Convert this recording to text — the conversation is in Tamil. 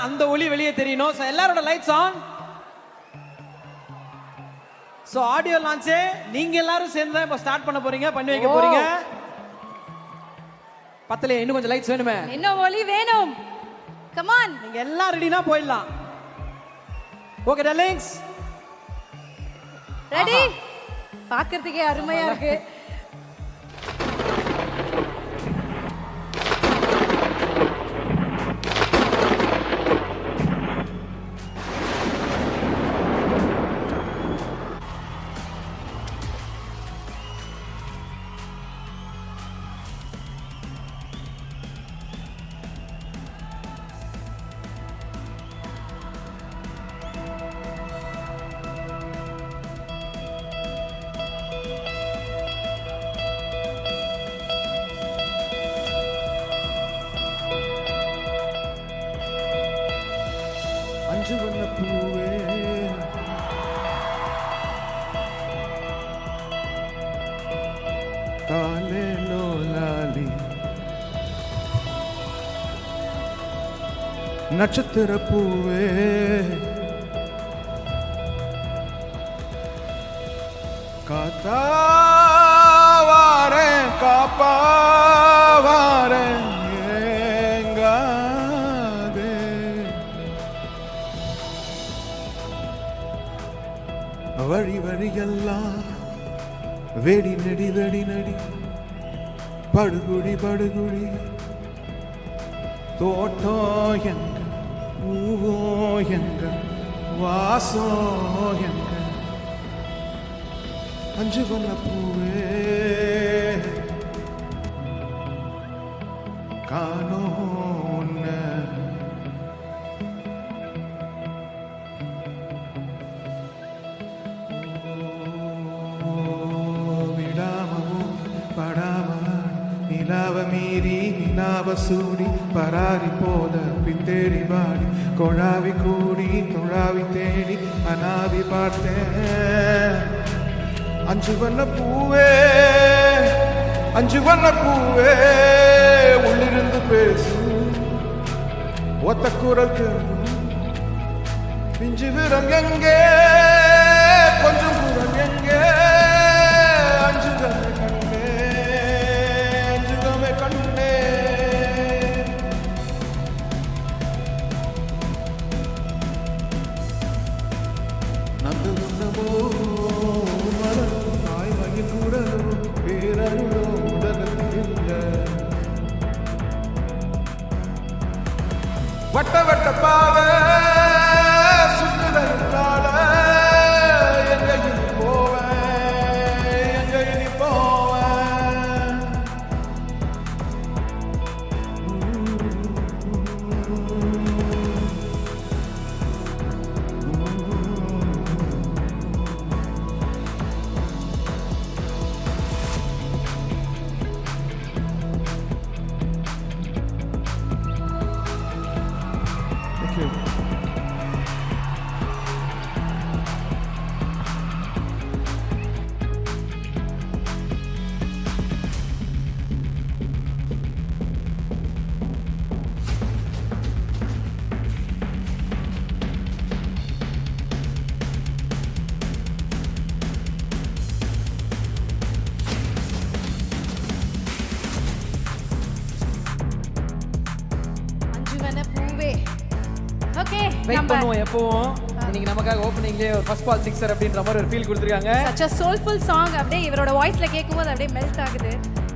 அந்த ஒளி வெளியே தெரியணும். சோ எல்லாரோட lights on. So audio launch நீங்க எல்லாரும் சேர்ந்து இப்ப ஸ்டார்ட் பண்ண போறீங்க, பண்ணி வைக்க போறீங்க. பத்தல இன்னும் கொஞ்சம் லைட்ஸ் வேணுமே. இன்னும் ஒளி வேணும். Come on. நீங்க எல்லாம் ரெடினா போயிடலாம். Okay darlings. ரெடி? பார்க்கிறதுக்கே அருமையா இருக்கு. அஞ்சு வண்ண பூவே தாலேலோ லாலி நட்சத்திர பூவே காத்தாவாரேன் காப்பாவாரேன் வழி வழியெல்லாம் வெடி நடி வெடி நடி படுகுடி படுகுடி தோட்டம் எங்க பூவோ எங்க வாசோ எங்க அஞ்சு வண்ண பூவே காணோ நிலாவ மீறி நிலாவ சூடி பராரி போத பித்தேரி வாடி கொழாவி கூடி தொழாவி தேடி அனாவி பார்த்தேன் அஞ்சு வண்ண பூவே அஞ்சு வண்ண பூவே உள்ளிருந்து பேசு ஒத்த குரல் பிஞ்சு விரல் எங்கே கொஞ்சம் குரல் எங்கே அஞ்சு நந்து உண்ணமோ மலரும் தாய் மகிழ் கூடலோ பேரருளோ உலகத்தில் வட்ட வட்ட பாவை சுற்றுலால எங்க இனி போவேன் எங்க இனி போவேன் ஓகே வெயிட் பண்ணுவோம் எப்பவும். இன்னைக்கு நமக்காக ஓப்பனிங்லயே ஒரு ஃபர்ஸ்ட் பால் சிக்ஸர் அப்படின்ற மாதிரி ஒரு ஃபீல் கொடுத்துருக்காங்க. such a soulful song அப்படியே இவரோட வாய்ஸ்ல கேட்கும்போது அப்படியே மெல்ட் ஆகுது.